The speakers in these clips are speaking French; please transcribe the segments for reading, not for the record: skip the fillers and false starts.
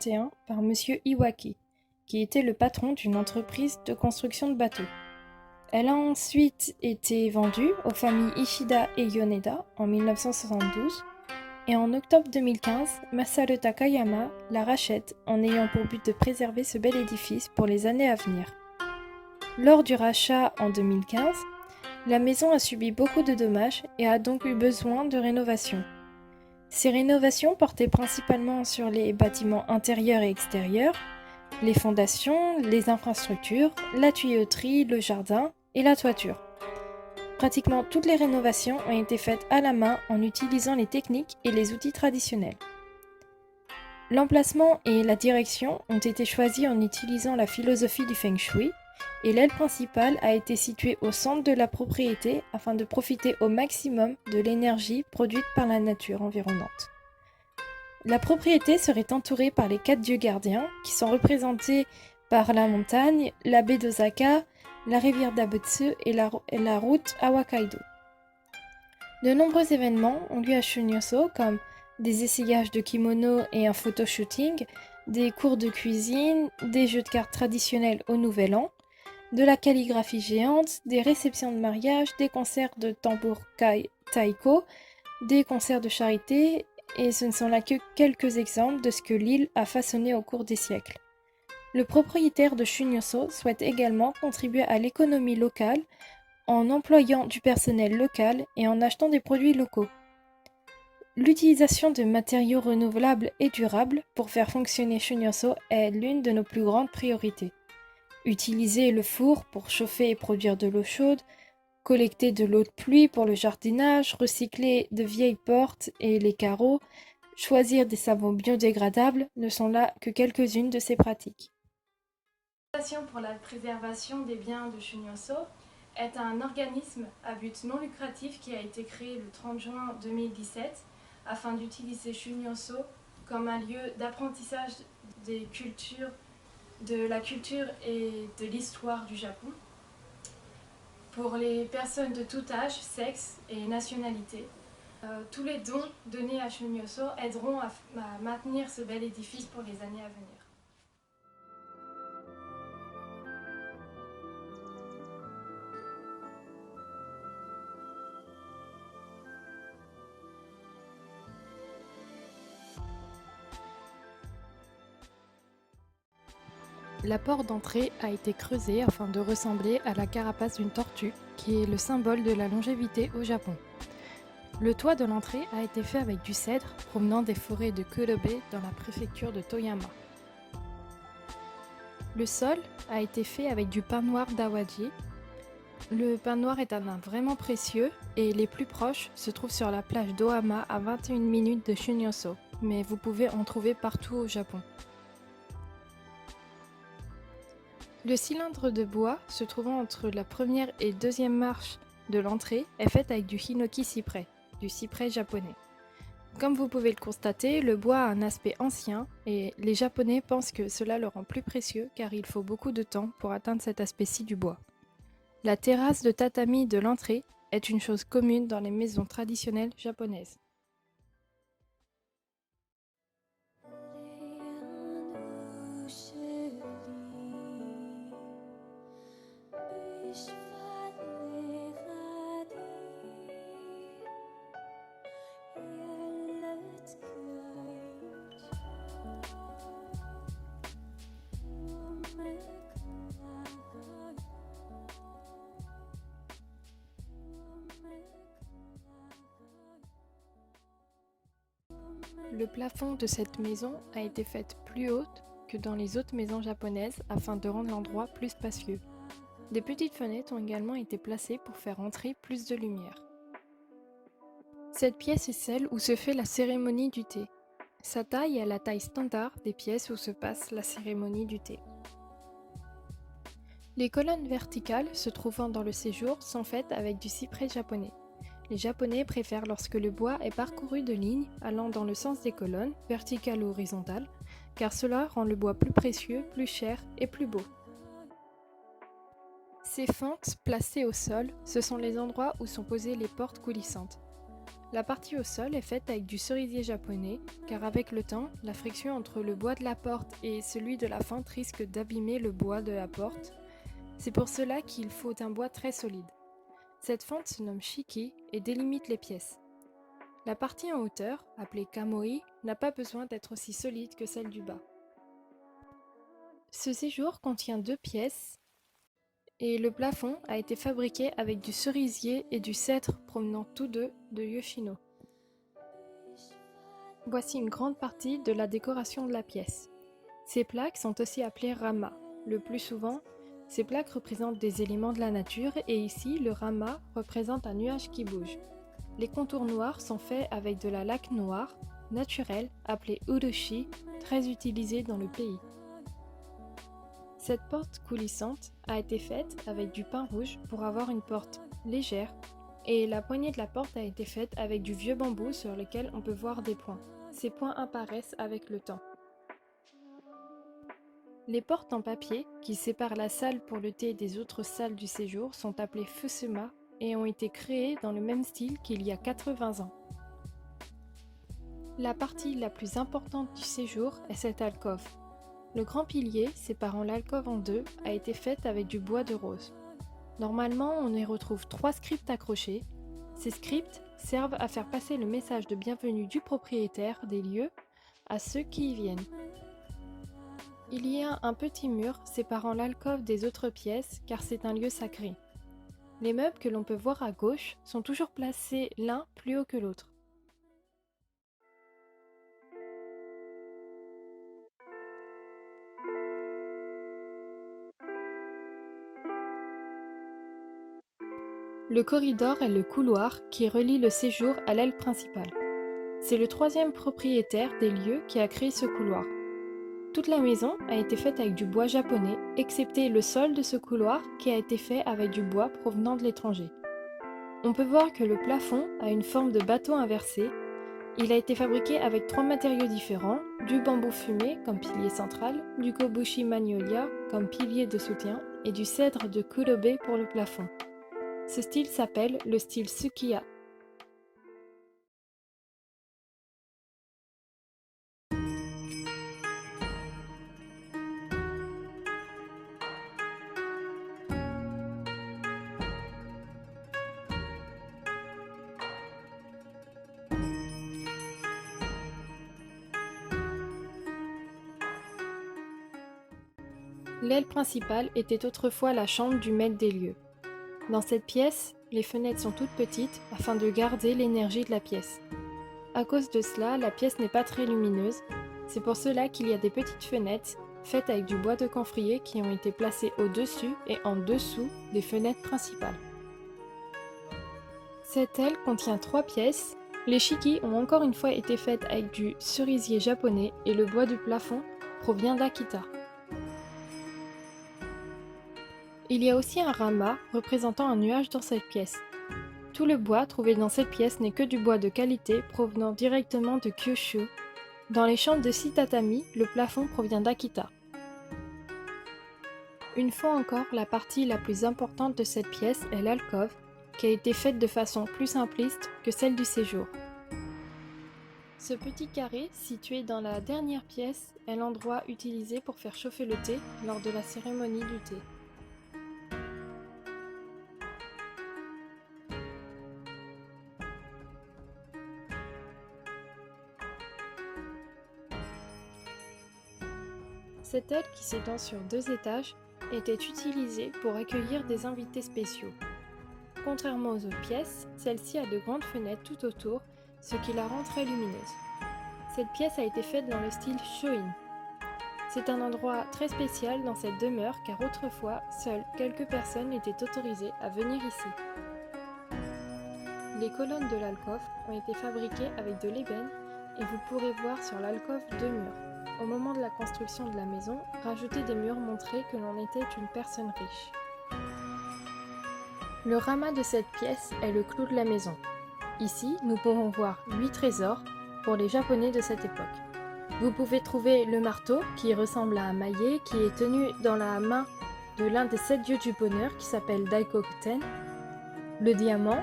1961 par M. Iwaki, qui était le patron d'une entreprise de construction de bateaux. Elle a ensuite été vendue aux familles Ishida et Yoneda en 1972 et en octobre 2015, Masaru Takayama la rachète en ayant pour but de préserver ce bel édifice pour les années à venir. Lors du rachat en 2015, la maison a subi beaucoup de dommages et a donc eu besoin de rénovation. Ces rénovations portaient principalement sur les bâtiments intérieurs et extérieurs, les fondations, les infrastructures, la tuyauterie, le jardin et la toiture. Pratiquement toutes les rénovations ont été faites à la main en utilisant les techniques et les outils traditionnels. L'emplacement et la direction ont été choisis en utilisant la philosophie du Feng Shui et l'aile principale a été située au centre de la propriété afin de profiter au maximum de l'énergie produite par la nature environnante. La propriété serait entourée par les 4 dieux gardiens qui sont représentés par la montagne, la baie d'Osaka, la rivière d'Abutsu et la route Awakaido. De nombreux événements ont lieu à Shunyoso comme des essayages de kimono et un photoshooting, des cours de cuisine, des jeux de cartes traditionnels au Nouvel An, de la calligraphie géante, des réceptions de mariage, des concerts de tambour taiko, des concerts de charité, et ce ne sont là que quelques exemples de ce que l'île a façonné au cours des siècles. Le propriétaire de Shunyoso souhaite également contribuer à l'économie locale en employant du personnel local et en achetant des produits locaux. L'utilisation de matériaux renouvelables et durables pour faire fonctionner Shunyoso est l'une de nos plus grandes priorités. Utiliser le four pour chauffer et produire de l'eau chaude, collecter de l'eau de pluie pour le jardinage, recycler de vieilles portes et les carreaux, choisir des savons biodégradables ne sont là que quelques-unes de ces pratiques. L'Association pour la préservation des biens de Shunyoso est un organisme à but non lucratif qui a été créé le 30 juin 2017 afin d'utiliser Shunyoso comme un lieu d'apprentissage des cultures, de la culture et de l'histoire du Japon pour les personnes de tout âge, sexe et nationalité. Tous les dons donnés à Shunyoso aideront à maintenir ce bel édifice pour les années à venir. La porte d'entrée a été creusée afin de ressembler à la carapace d'une tortue, qui est le symbole de la longévité au Japon. Le toit de l'entrée a été fait avec du cèdre provenant des forêts de Kurobe dans la préfecture de Toyama. Le sol a été fait avec du pain noir d'Awaji. Le pain noir est un nain vraiment précieux et les plus proches se trouvent sur la plage d'Ohama à 21 minutes de Shunyoso, mais vous pouvez en trouver partout au Japon. Le cylindre de bois se trouvant entre la première et deuxième marche de l'entrée est fait avec du hinoki cyprès, du cyprès japonais. Comme vous pouvez le constater, le bois a un aspect ancien et les Japonais pensent que cela le rend plus précieux car il faut beaucoup de temps pour atteindre cet aspect-ci du bois. La terrasse de tatami de l'entrée est une chose commune dans les maisons traditionnelles japonaises. Le plafond de cette maison a été fait plus haute que dans les autres maisons japonaises afin de rendre l'endroit plus spacieux. Des petites fenêtres ont également été placées pour faire entrer plus de lumière. Cette pièce est celle où se fait la cérémonie du thé. Sa taille est la taille standard des pièces où se passe la cérémonie du thé. Les colonnes verticales se trouvant dans le séjour sont faites avec du cyprès japonais. Les Japonais préfèrent lorsque le bois est parcouru de lignes allant dans le sens des colonnes, verticales ou horizontales, car cela rend le bois plus précieux, plus cher et plus beau. Ces fentes placées au sol, ce sont les endroits où sont posées les portes coulissantes. La partie au sol est faite avec du cerisier japonais, car avec le temps, la friction entre le bois de la porte et celui de la fente risque d'abîmer le bois de la porte. C'est pour cela qu'il faut un bois très solide. Cette fente se nomme shiki et délimite les pièces. La partie en hauteur, appelée kamoi, n'a pas besoin d'être aussi solide que celle du bas. Ce séjour contient 2 pièces et le plafond a été fabriqué avec du cerisier et du cèdre provenant tous deux de Yoshino. Voici une grande partie de la décoration de la pièce. Ces plaques sont aussi appelées rama. Le plus souvent, ces plaques représentent des éléments de la nature et ici, le rama représente un nuage qui bouge. Les contours noirs sont faits avec de la laque noire, naturelle, appelée urushi, très utilisée dans le pays. Cette porte coulissante a été faite avec du pain rouge pour avoir une porte légère et la poignée de la porte a été faite avec du vieux bambou sur lequel on peut voir des points. Ces points apparaissent avec le temps. Les portes en papier qui séparent la salle pour le thé des autres salles du séjour sont appelées fusuma et ont été créées dans le même style qu'il y a 80 ans. La partie la plus importante du séjour est cette alcôve. Le grand pilier séparant l'alcôve en deux a été fait avec du bois de rose. Normalement, on y retrouve 3 scripts accrochés. Ces scripts servent à faire passer le message de bienvenue du propriétaire des lieux à ceux qui y viennent. Il y a un petit mur séparant l'alcôve des autres pièces car c'est un lieu sacré. Les meubles que l'on peut voir à gauche sont toujours placés l'un plus haut que l'autre. Le corridor est le couloir qui relie le séjour à l'aile principale. C'est le 3e propriétaire des lieux qui a créé ce couloir. Toute la maison a été faite avec du bois japonais, excepté le sol de ce couloir qui a été fait avec du bois provenant de l'étranger. On peut voir que le plafond a une forme de bateau inversé. Il a été fabriqué avec 3 matériaux différents, du bambou fumé comme pilier central, du kobushi magnolia comme pilier de soutien et du cèdre de kurobe pour le plafond. Ce style s'appelle le style Sukiya. L'aile principale était autrefois la chambre du maître des lieux. Dans cette pièce, les fenêtres sont toutes petites afin de garder l'énergie de la pièce. À cause de cela, la pièce n'est pas très lumineuse. C'est pour cela qu'il y a des petites fenêtres faites avec du bois de camphrier qui ont été placées au-dessus et en dessous des fenêtres principales. Cette aile contient 3 pièces. Les shiki ont encore une fois été faites avec du cerisier japonais et le bois du plafond provient d'Akita. Il y a aussi un rama représentant un nuage dans cette pièce. Tout le bois trouvé dans cette pièce n'est que du bois de qualité provenant directement de Kyushu. Dans les chambres de 6 tatamis, le plafond provient d'Akita. Une fois encore, la partie la plus importante de cette pièce est l'alcôve, qui a été faite de façon plus simpliste que celle du séjour. Ce petit carré, situé dans la dernière pièce, est l'endroit utilisé pour faire chauffer le thé lors de la cérémonie du thé. Cette aile qui s'étend sur 2 étages était utilisée pour accueillir des invités spéciaux. Contrairement aux autres pièces, celle-ci a de grandes fenêtres tout autour, ce qui la rend très lumineuse. Cette pièce a été faite dans le style Shoin. C'est un endroit très spécial dans cette demeure car autrefois, seules quelques personnes étaient autorisées à venir ici. Les colonnes de l'alcôve ont été fabriquées avec de l'ébène et vous pourrez voir sur l'alcôve 2 murs. Au moment de la construction de la maison, rajouter des murs montrait que l'on était une personne riche. Le rama de cette pièce est le clou de la maison. Ici, nous pouvons voir 8 trésors pour les Japonais de cette époque. Vous pouvez trouver le marteau qui ressemble à un maillet qui est tenu dans la main de l'un des 7 dieux du bonheur qui s'appelle Daikokuten, le diamant,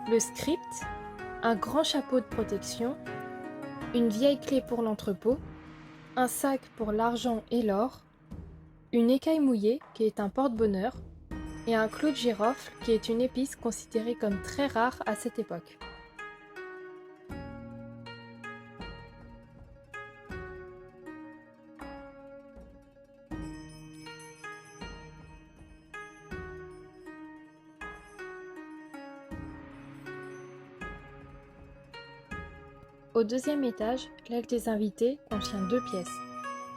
le script, un grand chapeau de protection, une vieille clé pour l'entrepôt, un sac pour l'argent et l'or, une écaille mouillée qui est un porte-bonheur, et un clou de girofle qui est une épice considérée comme très rare à cette époque. Au deuxième étage, l'aile des invités contient 2 pièces.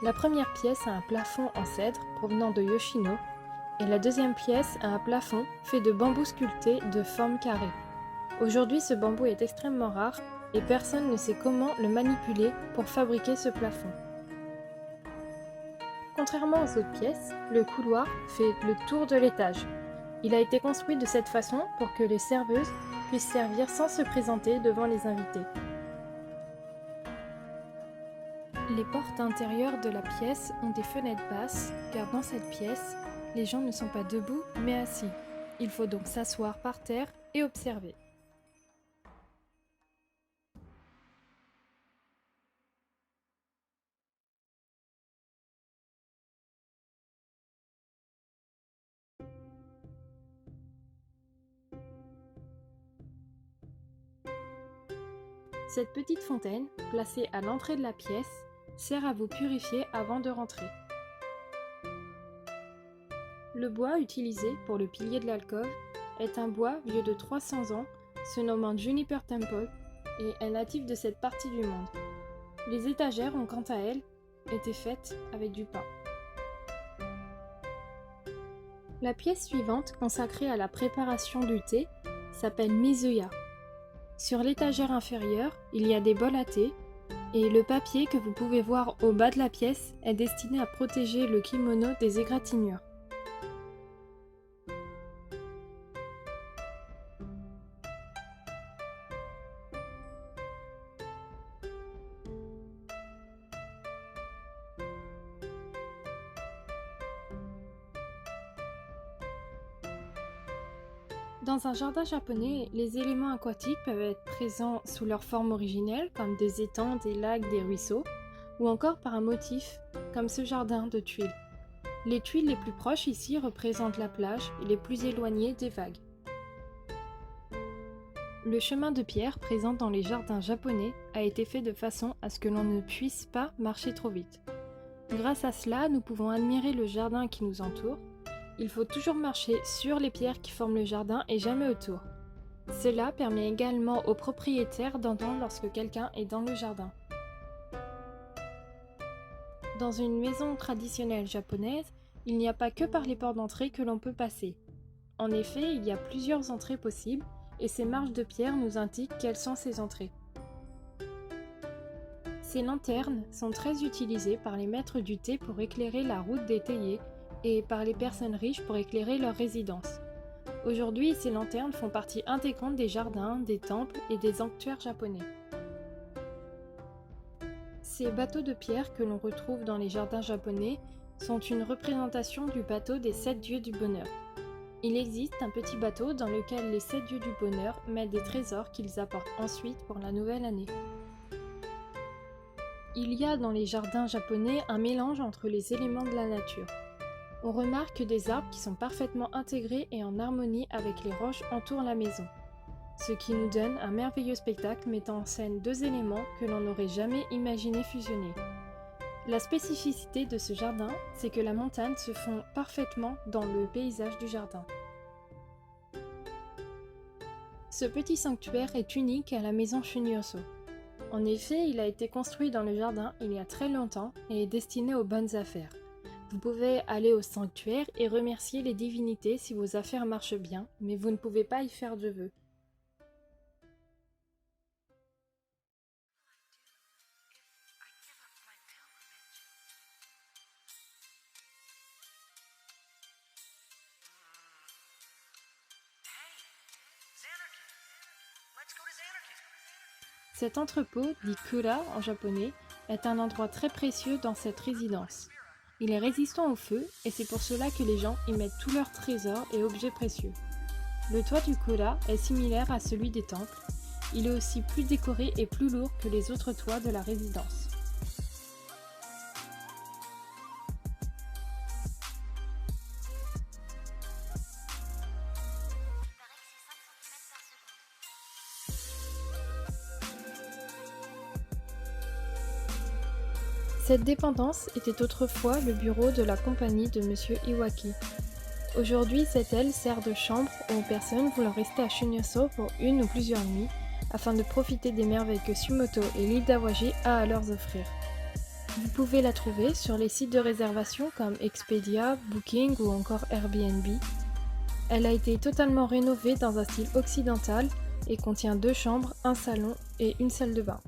La première pièce a un plafond en cèdre provenant de Yoshino, et la deuxième pièce a un plafond fait de bambou sculpté de forme carrée. Aujourd'hui, ce bambou est extrêmement rare et personne ne sait comment le manipuler pour fabriquer ce plafond. Contrairement aux autres pièces, le couloir fait le tour de l'étage. Il a été construit de cette façon pour que les serveuses puissent servir sans se présenter devant les invités. Les portes intérieures de la pièce ont des fenêtres basses, car dans cette pièce, les gens ne sont pas debout, mais assis. Il faut donc s'asseoir par terre et observer. Cette petite fontaine, placée à l'entrée de la pièce, sert à vous purifier avant de rentrer. Le bois utilisé pour le pilier de l'alcôve est un bois vieux de 300 ans, se nommant Juniper Temple, et est natif de cette partie du monde. Les étagères ont quant à elles été faites avec du pain. La pièce suivante, consacrée à la préparation du thé, s'appelle Mizuya. Sur l'étagère inférieure, il y a des bols à thé, et le papier que vous pouvez voir au bas de la pièce est destiné à protéger le kimono des égratignures. Dans un jardin japonais, les éléments aquatiques peuvent être présents sous leur forme originelle, comme des étangs, des lacs, des ruisseaux, ou encore par un motif, comme ce jardin de tuiles. Les tuiles les plus proches ici représentent la plage et les plus éloignées des vagues. Le chemin de pierre présent dans les jardins japonais a été fait de façon à ce que l'on ne puisse pas marcher trop vite. Grâce à cela, nous pouvons admirer le jardin qui nous entoure. Il faut toujours marcher sur les pierres qui forment le jardin et jamais autour. Cela permet également aux propriétaires d'entendre lorsque quelqu'un est dans le jardin. Dans une maison traditionnelle japonaise, il n'y a pas que par les portes d'entrée que l'on peut passer. En effet, il y a plusieurs entrées possibles et ces marches de pierre nous indiquent quelles sont ces entrées. Ces lanternes sont très utilisées par les maîtres du thé pour éclairer la route des théiers et par les personnes riches pour éclairer leur résidence. Aujourd'hui, ces lanternes font partie intégrante des jardins, des temples et des sanctuaires japonais. Ces bateaux de pierre que l'on retrouve dans les jardins japonais sont une représentation du bateau des 7 dieux du bonheur. Il existe un petit bateau dans lequel les 7 dieux du bonheur mettent des trésors qu'ils apportent ensuite pour la nouvelle année. Il y a dans les jardins japonais un mélange entre les éléments de la nature. On remarque que des arbres qui sont parfaitement intégrés et en harmonie avec les roches entourent la maison, ce qui nous donne un merveilleux spectacle mettant en scène 2 éléments que l'on n'aurait jamais imaginé fusionner. La spécificité de ce jardin, c'est que la montagne se fond parfaitement dans le paysage du jardin. Ce petit sanctuaire est unique à la maison Shunyoso. En effet, il a été construit dans le jardin il y a très longtemps et est destiné aux bonnes affaires. Vous pouvez aller au sanctuaire et remercier les divinités si vos affaires marchent bien, mais vous ne pouvez pas y faire de vœux. Cet entrepôt, dit Kura en japonais, est un endroit très précieux dans cette résidence. Il est résistant au feu et c'est pour cela que les gens y mettent tous leurs trésors et objets précieux. Le toit du Kura est similaire à celui des temples Il est aussi plus décoré et plus lourd que les autres toits de la résidence. Cette dépendance était autrefois le bureau de la compagnie de Monsieur Iwaki. Aujourd'hui, cette aile sert de chambre aux personnes voulant rester à Shunyoso pour une ou plusieurs nuits, afin de profiter des merveilles que Sumoto et l'île d'Awaji a à leur offrir. Vous pouvez la trouver sur les sites de réservation comme Expedia, Booking ou encore Airbnb. Elle a été totalement rénovée dans un style occidental et contient 2 chambres, un salon et une salle de bain.